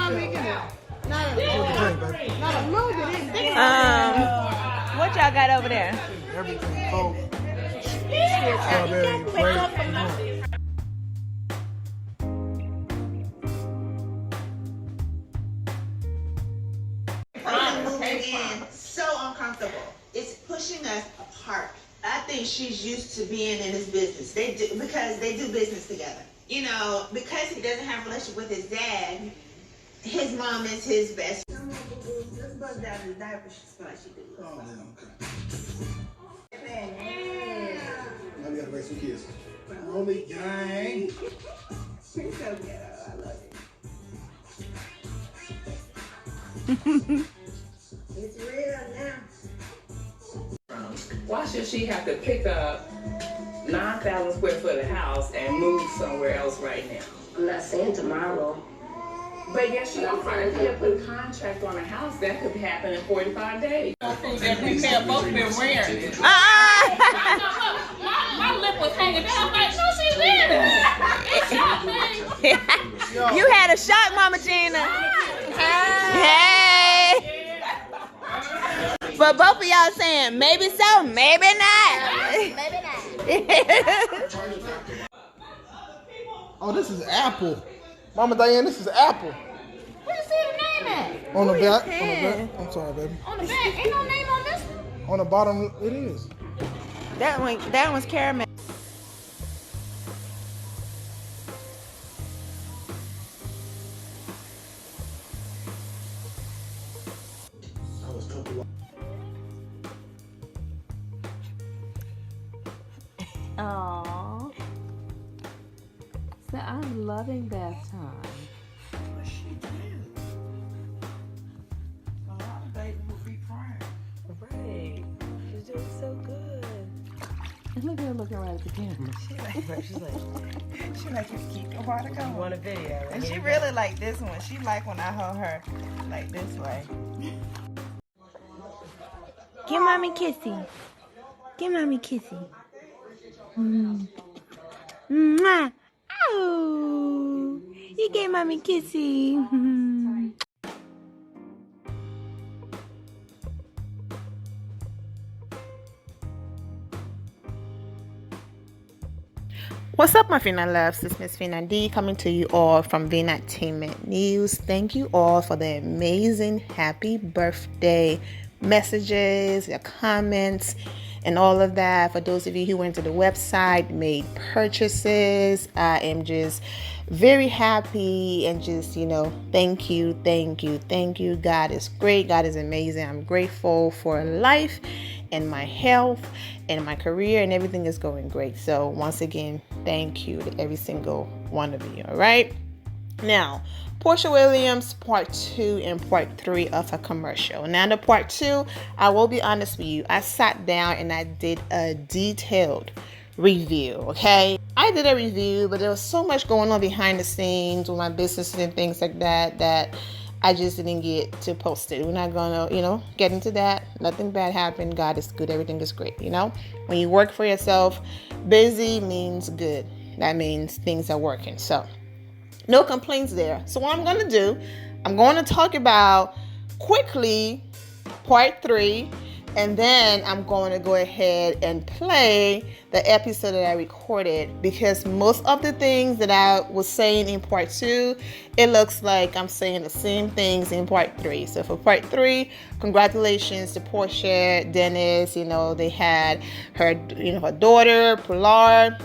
Not a little bit. What y'all got over there? Everything cold. Strawberry, grape. So uncomfortable. It's pushing us apart. I think she's used to being in this business. Because they do business together. You know, because he doesn't have a relationship with his dad, his mom is his best. Let's buzz down the diaper spot she did. Oh, yeah, okay. Now we gotta raise some kids. Holy gang. She's so ghetto. I love it. It's real now. Why should she have to pick up 9,000 square foot of house and move somewhere else right now? I'm not saying tomorrow. But yes, she offered if he had put a contract on a house, that could happen in 45 days. And we have both been wearing it. My lip was hanging down. I'm like, no, she's wearing it. You had a shot, Mama Gina. Hey. But both of y'all saying maybe so, maybe not. Maybe not. Oh, this is Apple. Mama Diane, this is Apple. Where you see the name at? On the back. On the back. I'm sorry, baby. On the back. Ain't no name on this one. On the bottom, it is. That one's caramel. I was told. Aww. So I'm loving bath time. What she did? A lot of babies would be crying. Right. She's doing so good. And look at her looking right at the camera. She like you keep your water going. You want a video? And she really like this one. She like when I hold her like this way. Give mommy kissy. Give mommy kissy. Mwah. Oh, you gave mommy kissy. What's up, my Fina loves? It's Miss Fina D coming to you all from Vinatainment News. Thank you all for the amazing happy birthday messages, your comments, and all of that. For those of you who went to the website, made purchases, I am just very happy and just, thank you. God is great. God is amazing. I'm grateful for life and my health and my career, and everything is going great. So once again, thank you to every single one of you. All right. Now, Porsha Williams part 2 and part 3 of her commercial. Now, the part 2, I will be honest with you, I sat down and I did a detailed review. Okay, I did a review, but there was so much going on behind the scenes with my business and things like that I just didn't get to post it. We're not gonna, get into that. Nothing bad happened. God is good. Everything is great. When you work for yourself, busy means good. That means things are working. So no complaints there. So what I'm going to do, I'm going to talk about quickly part 3, and then I'm going to go ahead and play the episode that I recorded, because most of the things that I was saying in part 2, it looks like I'm saying the same things in part 3. So for part 3, congratulations to Porsha, Dennis. They had her, her daughter, Pilar,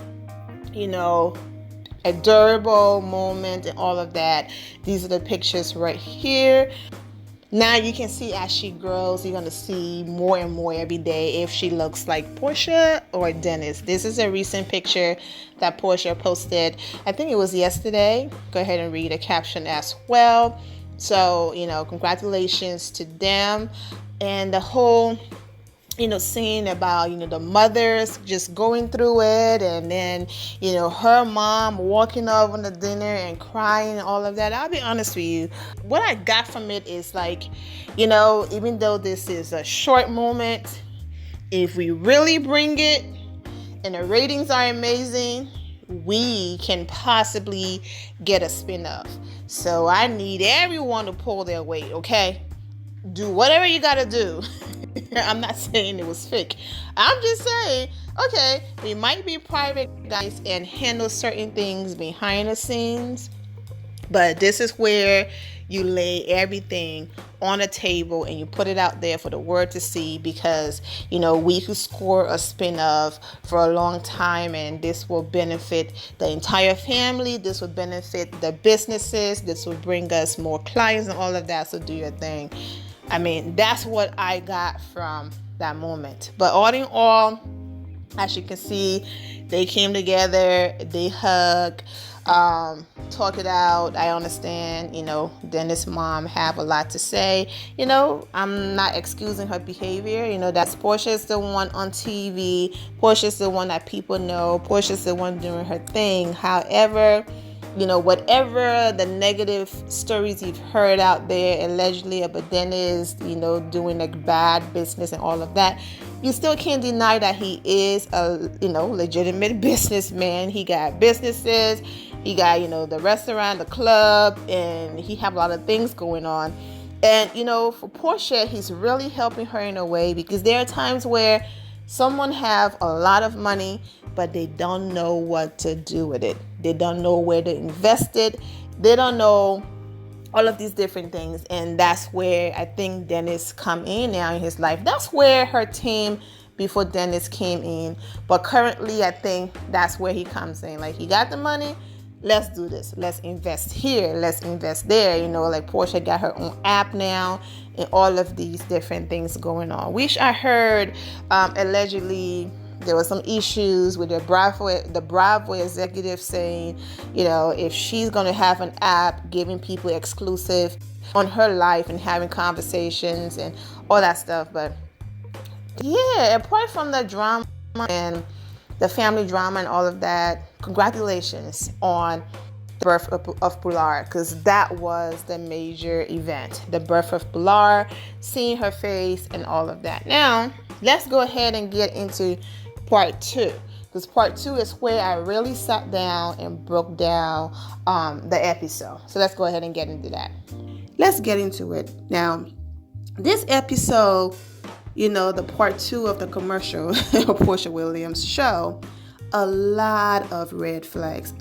adorable moment and all of that. These are the pictures right here. Now you can see as she grows, you're going to see more and more every day if she looks like Porsha or Dennis. This is a recent picture that Porsha posted. I think it was yesterday. Go ahead and read the caption as well. So, congratulations to them. And the whole seeing about, the mothers just going through it, and then, her mom walking over the dinner and crying and all of that. I'll be honest with you. What I got from it is like, even though this is a short moment, if we really bring it and the ratings are amazing, we can possibly get a spin-off. So I need everyone to pull their weight, okay? Do whatever you gotta do. I'm not saying it was fake. I'm just saying, okay, we might be private guys and handle certain things behind the scenes, but this is where you lay everything on a table and you put it out there for the world to see, because we could score a spin-off for a long time, and this will benefit the entire family. This will benefit the businesses. This will bring us more clients and all of that. So do your thing. I mean, that's what I got from that moment. But all in all, as you can see, they came together, they hug, talk it out. I understand, Dennis' mom have a lot to say. I'm not excusing her behavior. That's Porsha is the one on TV. Porsha is the one that people know. Porsha is the one doing her thing. However, whatever the negative stories you've heard out there allegedly about Dennis, doing like bad business and all of that, you still can't deny that he is a, legitimate businessman. He got businesses, he got, the restaurant, the club, and he have a lot of things going on. And, for Porsha, he's really helping her in a way, because there are times where someone have a lot of money, but they don't know what to do with it. They don't know where to invest it. They don't know all of these different things. And that's where I think Dennis come in now in his life. That's where her team before Dennis came in. But currently, I think that's where he comes in. Like, he got the money. Let's do this. Let's invest here. Let's invest there. Like Porsha got her own app now and all of these different things going on. Which I heard allegedly there were some issues with the Bravo executive saying, if she's going to have an app giving people exclusive on her life and having conversations and all that stuff. But yeah, apart from the drama and the family drama and all of that, congratulations on the birth of Pilar, because that was the major event. The birth of Pilar, seeing her face and all of that. Now, let's go ahead and get into part 2, because part 2 is where I really sat down and broke down the episode. So let's go ahead and get into that. Let's get into it. Now, this episode, the part 2 of the commercial of Porsha Williams show, a lot of red flags.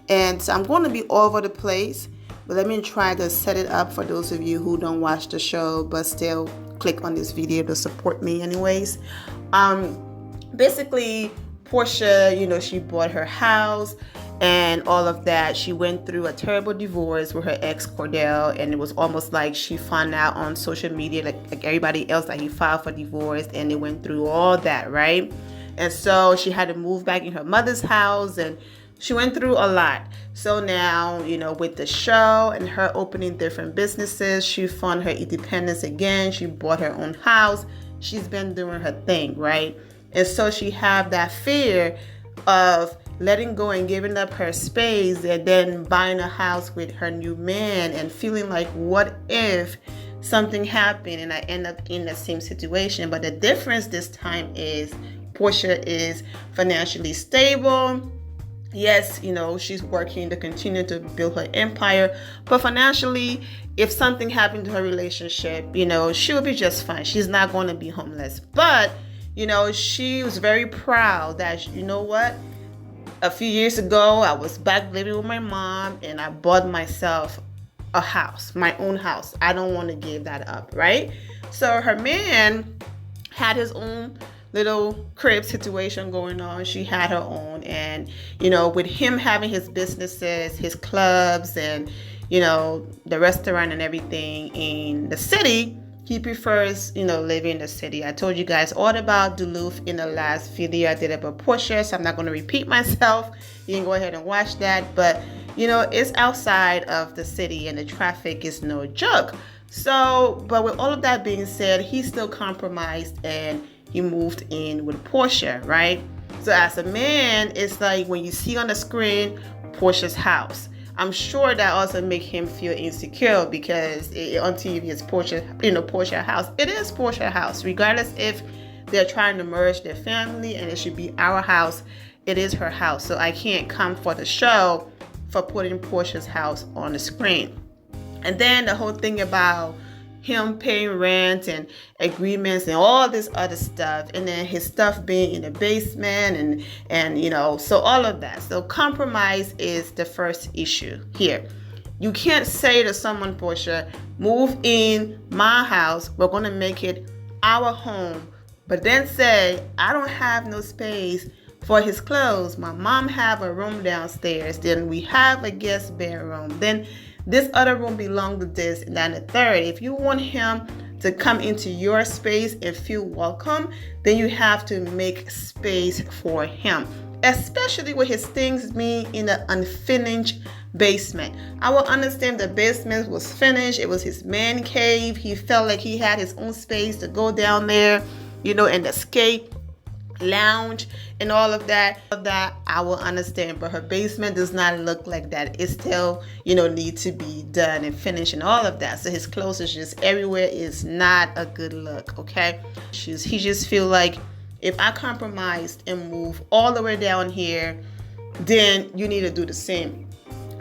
And so I'm going to be all over the place, but let me try to set it up for those of you who don't watch the show but still click on this video to support me anyways. Basically, Porsha, she bought her house and all of that. She went through a terrible divorce with her ex Cordell, and it was almost like she found out on social media like everybody else that he filed for divorce, and they went through all that, right? And so she had to move back in her mother's house, and she went through a lot. So now, with the show and her opening different businesses, she found her independence again. She bought her own house. She's been doing her thing, right? And so she have that fear of letting go and giving up her space, and then buying a house with her new man and feeling like, what if something happened and I end up in the same situation? But the difference this time is Porsha is financially stable. Yes, she's working to continue to build her empire, but financially, if something happened to her relationship, she will be just fine. She's not going to be homeless. But, she was very proud that, a few years ago, I was back living with my mom and I bought myself a house, my own house. I don't want to give that up, right? So her man had his own little crib situation going on. She had her own, and with him having his businesses, his clubs, and the restaurant and everything in the city, he prefers living in the city. I told you guys all about Duluth in the last video I did about Porsha, so I'm not going to repeat myself. You can go ahead and watch that, but it's outside of the city and the traffic is no joke. So, but with all of that being said, he's still compromised and he moved in with Porsha, right? So as a man, it's like when you see on the screen Porsha's house, I'm sure that also make him feel insecure, because on TV it's Porsha house. It is Porsha house, regardless if they're trying to merge their family and it should be our house. It is her house. So I can't come for the show for putting Porsha's house on the screen. And then the whole thing about him paying rent and agreements and all this other stuff, and then his stuff being in the basement and you know, so all of that. So compromise is the first issue here. You can't say to someone, Porsha, move in my house, we're going to make it our home, but then say, I don't have no space for his clothes. My mom have a room downstairs, then we have a guest bedroom, then this other room belongs to this, and then the third. If you want him to come into your space and feel welcome, then you have to make space for him, especially with his things being in the unfinished basement. I will understand the basement was finished. It was his man cave. He felt like he had his own space to go down there, you know, and escape, lounge and all of that. I will understand, but her basement does not look like that. It still, you know, need to be done and finished and all of that. So his clothes is just everywhere is not a good look, okay? He just feel like if I compromised and move all the way down here, then you need to do the same.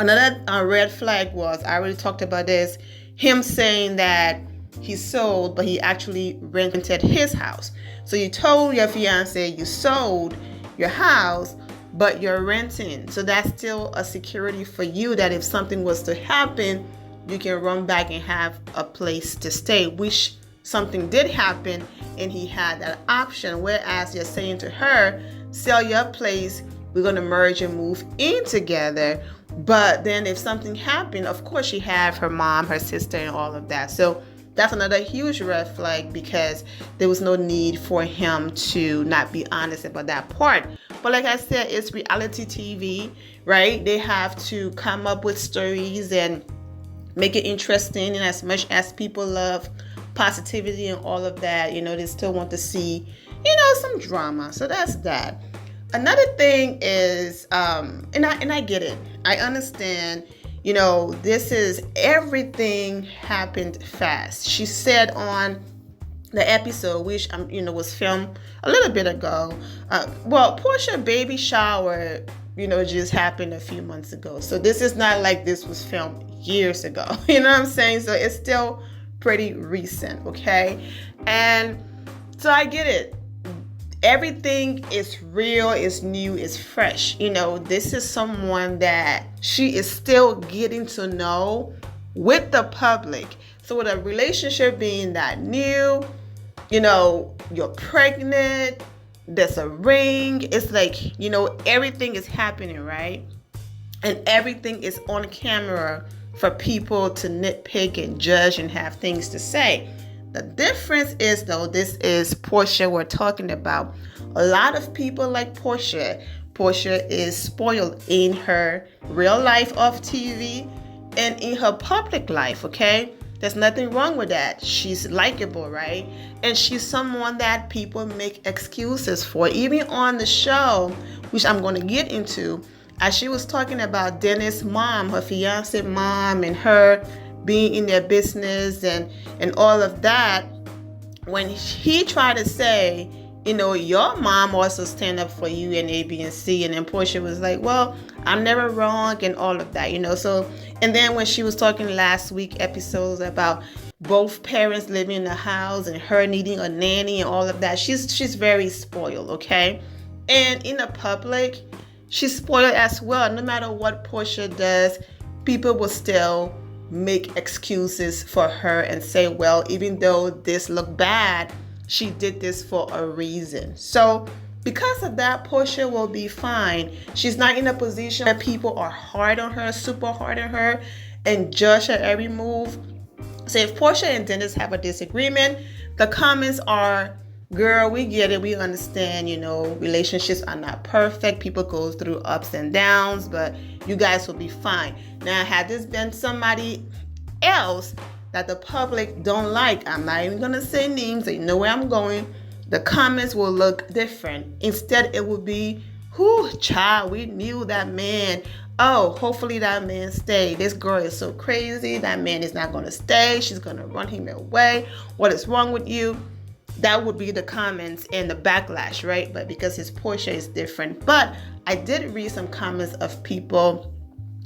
Another red flag was, I already talked about this, him saying that he sold, but he actually rented his house. So you told your fiance you sold your house, but you're renting. So that's still a security for you that if something was to happen, you can run back and have a place to stay, which something did happen and he had that option. Whereas you're saying to her, sell your place, we're going to merge and move in together. But then if something happened, of course she have her mom, her sister, and all of that. So that's another huge red flag because there was no need for him to not be honest about that part. But like I said, it's reality TV, right? They have to come up with stories and make it interesting. And as much as people love positivity and all of that, you know, they still want to see, you know, some drama. So that's that. Another thing is, and I get it. I understand. You know, this is everything happened fast. She said on the episode, which you know was filmed a little bit ago. Porsha baby shower, you know, just happened a few months ago. So this is not like this was filmed years ago. You know what I'm saying? So it's still pretty recent, okay? And so I get it. Everything is real, is new, is fresh. You know, this is someone that she is still getting to know with the public. So with a relationship being that new, you know, you're pregnant, there's a ring, it's like, you know, everything is happening, right? And everything is on camera for people to nitpick and judge and have things to say. The difference is, though, this is Porsha we're talking about. A lot of people like Porsha. Porsha is spoiled in her real life off TV and in her public life, okay? There's nothing wrong with that. She's likable, right? And she's someone that people make excuses for. Even on the show, which I'm going to get into, as she was talking about Dennis' mom, her fiance mom, and her being in their business and all of that, when he tried to say, you know, your mom also stand up for you and A, B, and C, and then Porsha was like, well, I'm never wrong and all of that, you know. So, and then when she was talking last week episodes about both parents living in the house and her needing a nanny and all of that, she's very spoiled, okay? And in the public, she's spoiled as well. No matter what Porsha does, people will still make excuses for her and say, well, even though this looked bad, she did this for a reason. So because of that, Porsha will be fine. She's not in a position that people are hard on her, super hard on her, and judge her every move. So if Porsha and Dennis have a disagreement, the comments are, girl, we get it, we understand, you know, relationships are not perfect. People go through ups and downs, but you guys will be fine. Now, had this been somebody else that the public don't like, I'm not even gonna say names, they know where I'm going, the comments will look different. Instead, it will be, whoo, child, we knew that man. Oh, hopefully that man stayed. This girl is so crazy. That man is not gonna stay. She's gonna run him away. What is wrong with you? That would be the comments and the backlash, right? But because his Porsha is different. But I did read some comments of people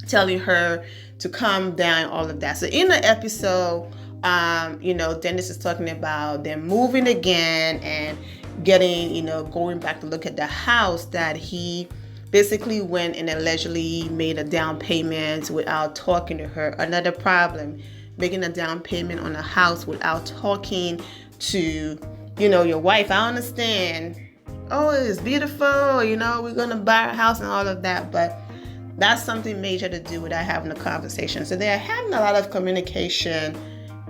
telling her to calm down, all of that. So in the episode, Dennis is talking about them moving again and getting, going back to look at the house that he basically went and allegedly made a down payment without talking to her. Another problem, making a down payment on a house without talking to, your wife. I understand. Oh, it's beautiful. We're going to buy a house and all of that. But that's something major to do without having a conversation. So they're having a lot of communication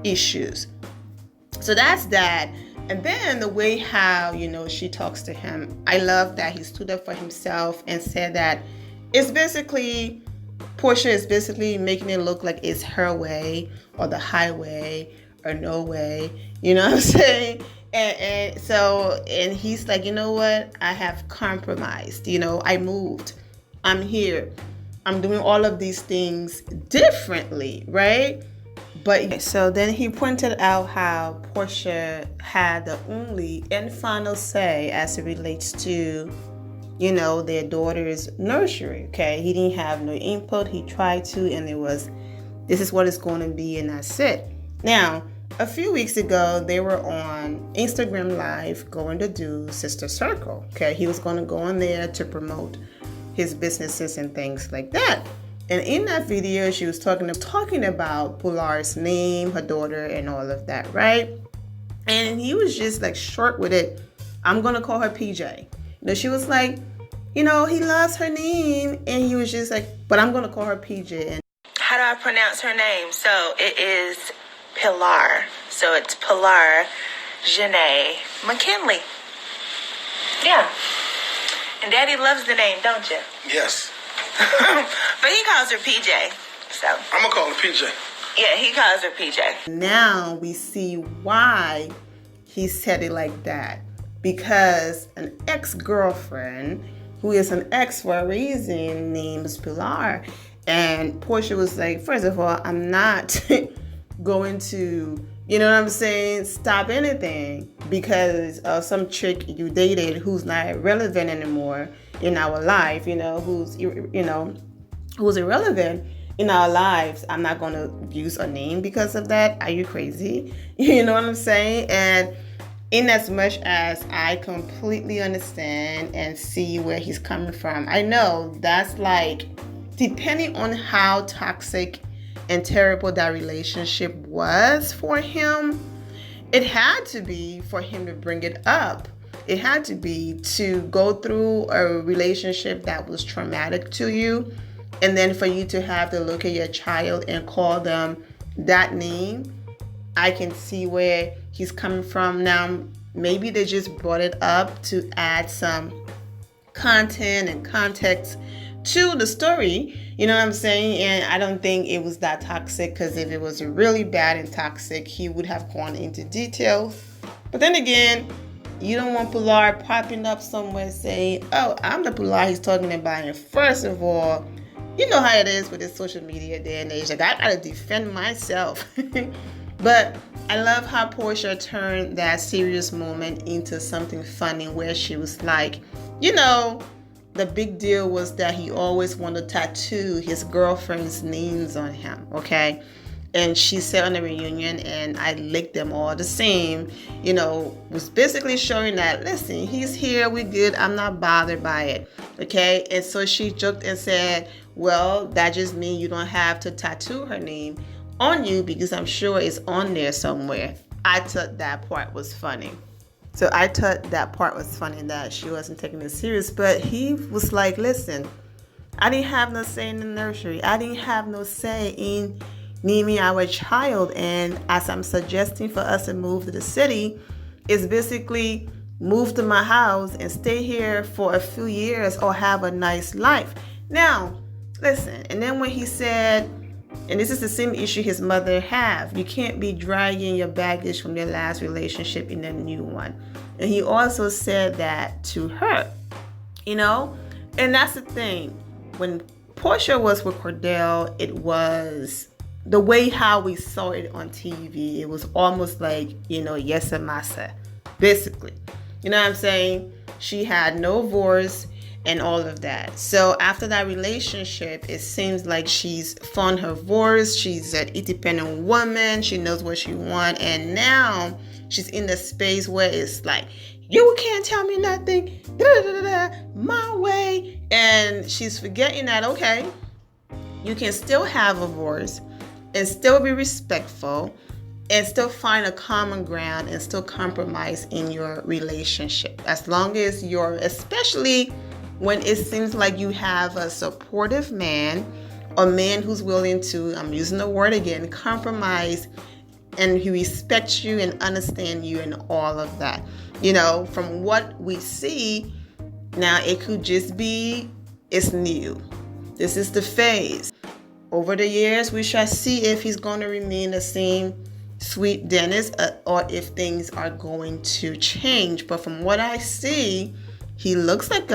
issues. So that's that. And then the way how, she talks to him. I love that he stood up for himself and said that Porsha is basically making it look like it's her way or the highway or no way. You know what I'm saying? And he's like, you know what? I have compromised. I moved. I'm here. I'm doing all of these things differently, right? But so then he pointed out how Porsha had the only and final say as it relates to, their daughter's nursery. Okay, he didn't have no input. He tried to, and this is what it's going to be, and that's it. Now, a few weeks ago, they were on Instagram Live going to do Sister Circle. Okay, he was going to go on there to promote his businesses and things like that. And in that video, she was talking about Pilar's name, her daughter, and all of that, right? And he was just like short with it. I'm going to call her PJ. She was like, he loves her name. And he was just like, but I'm going to call her PJ. And how do I pronounce her name? So it is Pilar. So it's Pilar Janae McKinley. Yeah. And Daddy loves the name, don't you? Yes. But he calls her PJ. So I'm going to call her PJ. Yeah, he calls her PJ. Now we see why he said it like that. Because an ex-girlfriend, who is an ex for a reason, named Pilar. And Porsha was like, first of all, I'm not going to, stop anything because of some chick you dated who's not relevant anymore in our life, who's irrelevant in our lives. I'm not going to use a name because of that. Are you crazy? You know what I'm saying? And in as much as I completely understand and see where he's coming from, I know that's like, depending on how toxic and terrible that relationship was for him, it had to be for him to bring it up. It had to be to go through a relationship that was traumatic to you, and then for you to have to look at your child and call them that name. I can see where he's coming from. Now, maybe they just brought it up to add some content and context to the story, you know what I'm saying? And I don't think it was that toxic, because if it was really bad and toxic, he would have gone into details. But then again, you don't want Pilar popping up somewhere saying, oh, I'm the Pilar he's talking about. And first of all, you know how it is with this social media day and age. Like, I gotta defend myself. But I love how Porsha turned that serious moment into something funny, where she was like, the big deal was that he always wanted to tattoo his girlfriend's names on him, okay? And she said on the reunion, and I licked them all the same, was basically showing that, listen, he's here, we good, I'm not bothered by it, okay? And so she joked and said, well, that just means you don't have to tattoo her name on you, because I'm sure it's on there somewhere. I thought that part was funny. So I thought that part was funny, that she wasn't taking it serious. But he was like, listen, I didn't have no say in the nursery. I didn't have no say in naming our child. And as I'm suggesting for us to move to the city, it's basically move to my house and stay here for a few years or have a nice life. Now, listen, and then when he said, and this is the same issue his mother have, you can't be dragging your baggage from your last relationship in the new one. And he also said that to her, and that's the thing. When Porsha was with Cordell, it was the way how we saw it on TV. It was almost like, yes, massa, basically. You know what I'm saying? She had no voice, and all of that. So after that relationship, it seems like she's found her voice. She's an independent woman. She knows what she wants. And now she's in the space where it's like, you can't tell me nothing, my way. And she's forgetting that, okay, you can still have a voice and still be respectful and still find a common ground and still compromise in your relationship. As long as you're, especially when it seems like you have a supportive man, a man who's willing to, I'm using the word again, compromise, and he respects you and understands you and all of that. You know, from what we see, now it could just be, it's new. This is the phase. Over the years, we shall see if he's going to remain the same sweet Dennis or if things are going to change. But from what I see, he looks like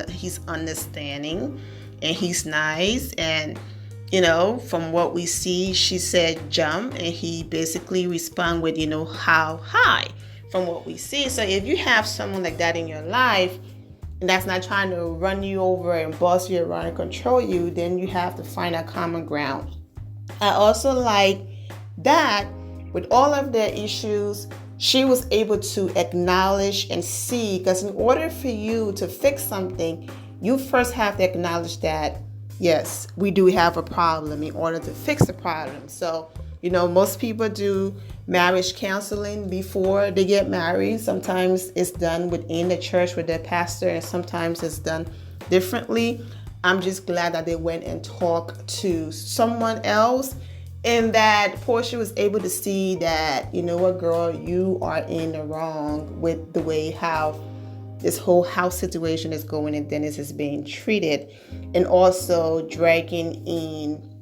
he's understanding and he's nice. And, you know, from what we see, she said jump and he basically respond with, you know, how high from what we see. So if you have someone like that in your life, and that's not trying to run you over and boss you around and control you, then you have to find a common ground. I also like that with all of their issues, she was able to acknowledge and see, because in order for you to fix something, you first have to acknowledge that, yes, we do have a problem in order to fix the problem. So, you know, most people do marriage counseling before they get married. Sometimes it's done within the church with their pastor, and sometimes it's done differently. I'm just glad that they went and talked to someone else, and that Porsha was able to see that, you know what, girl, you are in the wrong with the way how this whole house situation is going and Dennis is being treated, and also dragging in,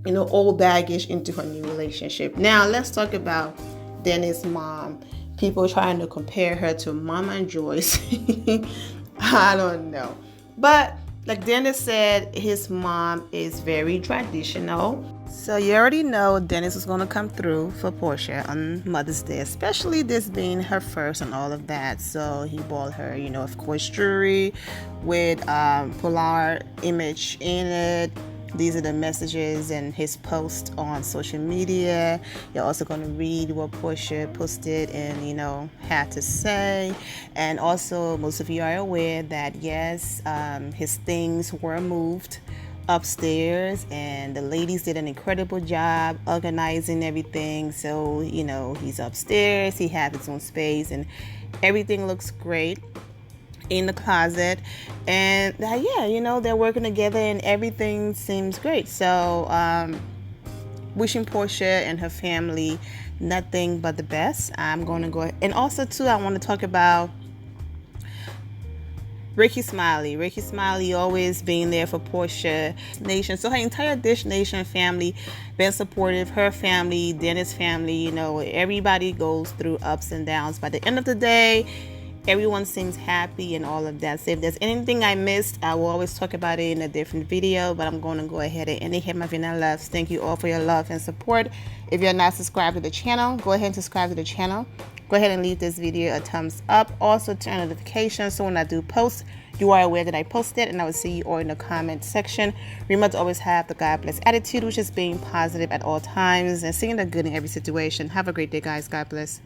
you know, old baggage into her new relationship. Now, let's talk about Dennis' mom. People trying to compare her to Mama and Joyce. I don't know. But like Dennis said, his mom is very traditional. So you already know Dennis was going to come through for Porsha on Mother's Day, especially this being her first and all of that. So he bought her, you know, of course, jewelry with Pilar image in it. These are the messages and his post on social media. You're also going to read what Porsha posted and, you know, had to say. And also, most of you are aware that, yes, his things were moved upstairs, and the ladies did an incredible job organizing everything. So, you know, he's upstairs, he has his own space, and everything looks great in the closet. And yeah, you know, they're working together and everything seems great. So wishing Porsha and her family nothing but the best. I'm going to go ahead. And also too, I want to talk about Ricky Smiley always being there for Porsha Nation. So her entire Dish Nation family been supportive. Her family, Dennis' family, you know, everybody goes through ups and downs. By the end of the day, everyone seems happy and all of that. So if there's anything I missed, I will always talk about it in a different video, but I'm going to go ahead and indicate my Vanilla loves. Thank you all for your love and support. If you're not subscribed to the channel, go ahead and subscribe to the channel. Go ahead and leave this video a thumbs up. Also turn on notifications so when I do post, you are aware that I posted, and I will see you all in the comment section. Remember to always have the God bless attitude, which is being positive at all times and seeing the good in every situation. Have a great day, guys. God bless.